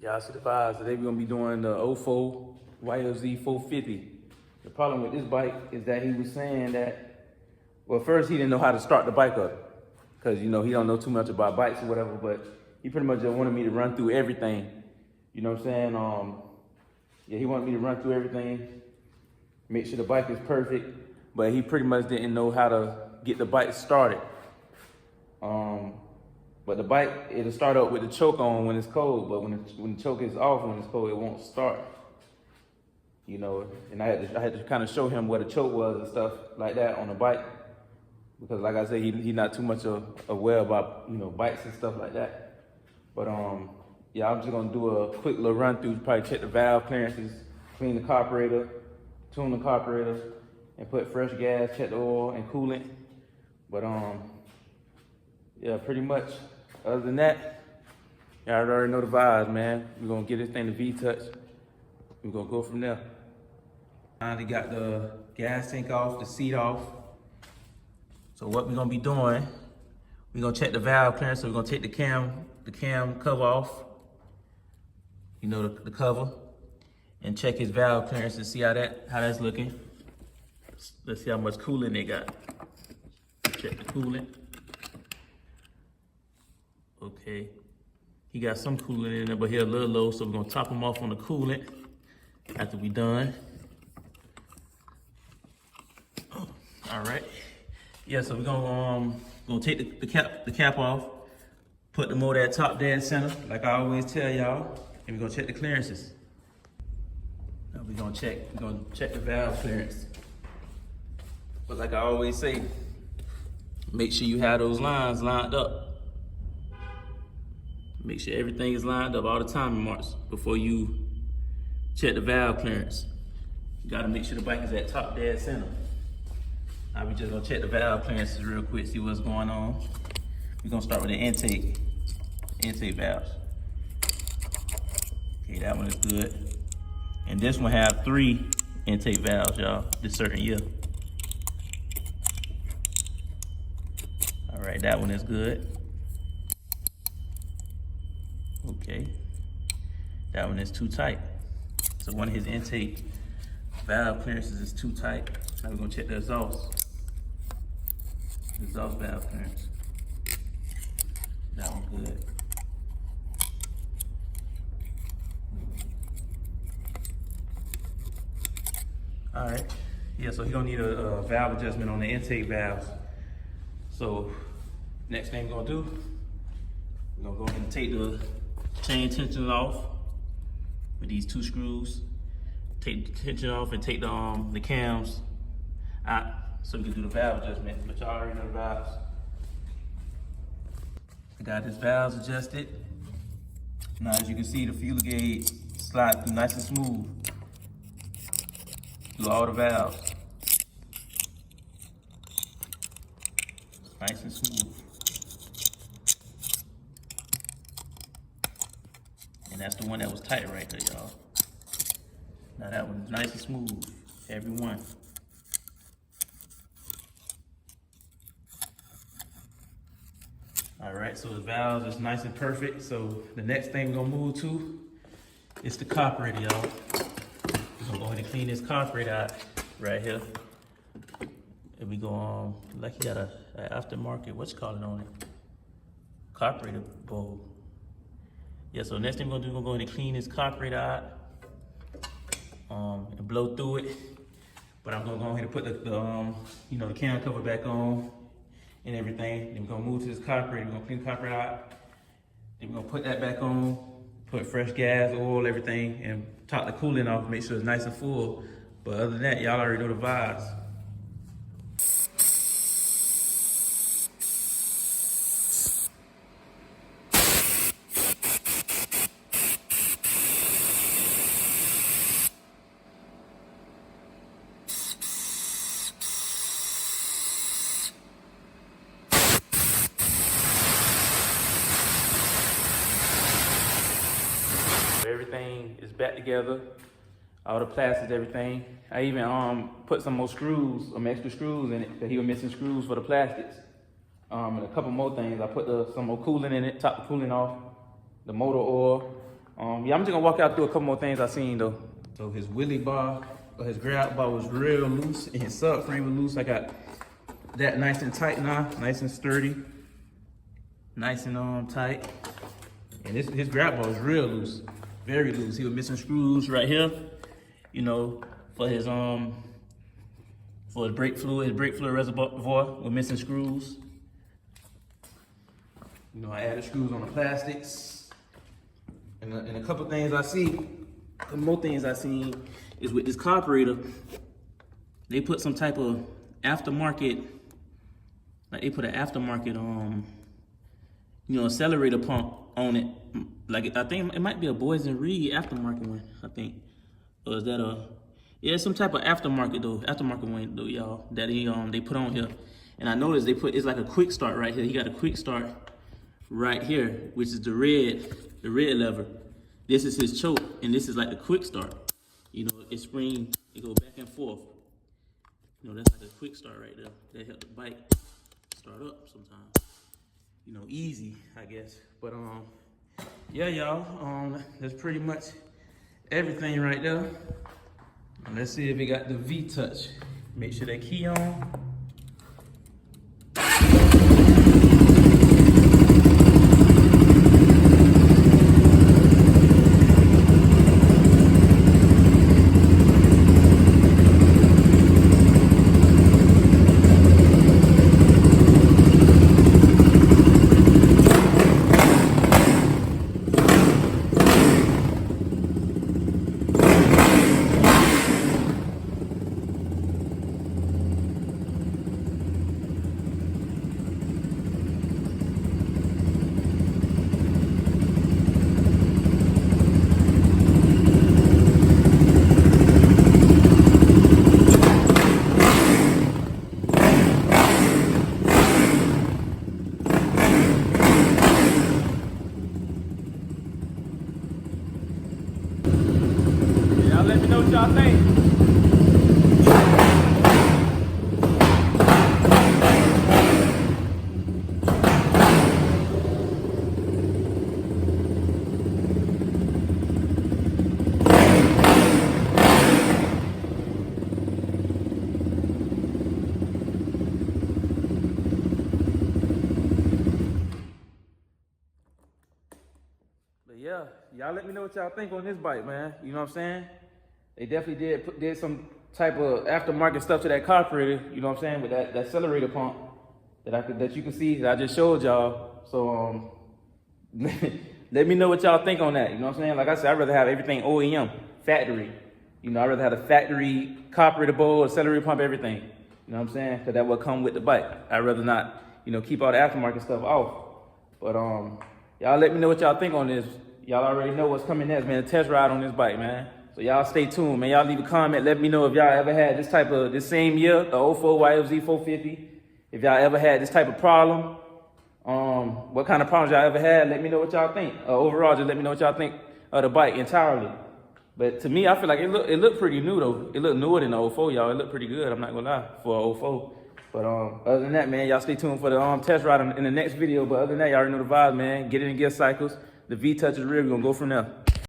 Y'all see the vibes. Today we're gonna be doing the 04 Yfz450. The problem with this bike is that he was saying that, well, first he didn't know how to start the bike up, because he don't know too much about bikes or whatever, but he pretty much just wanted me to run through everything. You know what I'm saying? Yeah, he wanted me to run through everything, make sure the bike is perfect, but he pretty much didn't know how to get the bike started. But the bike, it'll start up with the choke on when it's cold, but when the choke is off when it's cold, it won't start. And I had to kind of show him what a choke was and stuff like that on the bike, because like I said, he's not too much aware about bikes and stuff like that. But yeah, I'm just gonna do a quick little run through, probably check the valve clearances, clean the carburetor, tune the carburetor, and put fresh gas, check the oil and coolant. But yeah, pretty much. Other than that, y'all already know the vibes, man. We're gonna get this thing to TheVeeTouch. We're gonna go from there. Finally got the gas tank off, the seat off. So what we're gonna be doing, we're gonna check the valve clearance. So we're gonna take the cam cover off, the cover, and check his valve clearance and see how that's looking. Let's see how much coolant they got. Check the coolant. Okay, he got some coolant in there, but here a little low, so we're gonna top him off on the coolant after we done. Oh, all right. Yeah, so we're gonna take the cap off, put the motor at top dead center, like I always tell y'all, and we're gonna check the clearances. Now we're gonna check the valve clearance. But like I always say, make sure you have those lines lined up. Make sure everything is lined up, all the timing marks, before you check the valve clearance. You gotta make sure the bike is at top dead center. Now we just gonna check the valve clearances real quick, see what's going on. We're gonna start with the intake valves. Okay, that one is good. And this one have 3 intake valves, y'all, this certain year. All right, that one is good. Okay, that one is too tight. So one of his intake valve clearances is too tight. Now we're gonna check the exhaust valve clearance. That one good. All right, yeah, so he's gonna need a valve adjustment on the intake valves. So next thing we're gonna do, we're gonna go ahead and take the chain tension off with these 2 screws. Take the tension off and take the cams out so we can do the valve adjustment. But y'all already know the valves. I got his valves adjusted. Now as you can see, the fuel gauge slides through nice and smooth through all the valves. Nice and smooth. And that's the one that was tight right there, y'all. Now that one's nice and smooth, every one. All right, so the valves is nice and perfect. So the next thing we're gonna move to is the carburetor, y'all. We're gonna go ahead and clean this carburetor out right here. And we go like he got a aftermarket, what's called it on it? Carburetor bowl. Yeah, so next thing we're gonna do, we're gonna go ahead and clean this carburetor out and blow through it. But I'm gonna go ahead and put the cam cover back on and everything. Then we're gonna move to this carburetor. We're gonna clean the carburetor out. Then we're gonna put that back on, put fresh gas, oil, everything, and top the coolant off, make sure it's nice and full. But other than that, y'all already know the vibes. Everything is back together, all the plastics, everything. I even put some extra screws in it, because he was missing screws for the plastics. And a couple more things. I put some more coolant in it, top the coolant off, the motor oil, Yeah, I'm just gonna walk out through a couple more things I seen though. So his wheelie bar, or his grab bar was real loose, and his subframe was loose. I got that nice and tight now, nice and sturdy, nice and tight. And his grab bar was real loose, very loose. He was missing screws right here, you know, for his brake fluid reservoir. We're missing screws. You know, I added screws on the plastics. And a couple things I see, the more things I seen is with this carburetor, they put some type of aftermarket, like they put an aftermarket, you know, accelerator pump on it. Like I think it might be a Boys and Reed aftermarket one, I think. Or is that yeah, some type of aftermarket one though, y'all, that they put on here. And I noticed they put, it's like a quick start right here. He got a quick start right here, which is the red lever. This is his choke, and this is like the quick start. You know, it spring, it go back and forth. You know, that's like a quick start right there. That help the bike start up sometimes. You know, easy, I guess. But yeah, y'all, that's pretty much everything right there. Let's see if it got the V-Touch. Make sure that key on. Let me know what y'all think. But yeah, y'all let me know what y'all think on this bike, man. You know what I'm saying? They definitely did some type of aftermarket stuff to that carburetor, you know what I'm saying, with that accelerator pump that you can see that I just showed y'all. So let me know what y'all think on that. You know what I'm saying? Like I said, I'd rather have everything OEM, factory. You know, I'd rather have the factory carburetor bowl, accelerator pump, everything. You know what I'm saying? Because that will come with the bike. I'd rather not, you know, keep all the aftermarket stuff off. But y'all let me know what y'all think on this. Y'all already know what's coming next, man. A test ride on this bike, man. So y'all stay tuned, man. Y'all leave a comment. Let me know if y'all ever had this same year, the 04 Yfz450. If y'all ever had this type of problem, what kind of problems y'all ever had, let me know what y'all think. Overall, just let me know what y'all think of the bike entirely. But to me, I feel like it looked pretty new though. It looked newer than the 04, y'all. It looked pretty good, I'm not gonna lie, for a 04. But other than that, man, y'all stay tuned for the test ride in the next video. But other than that, y'all already know the vibes, man. Get it in gear cycles. The V-Touch is real. We're gonna go from there.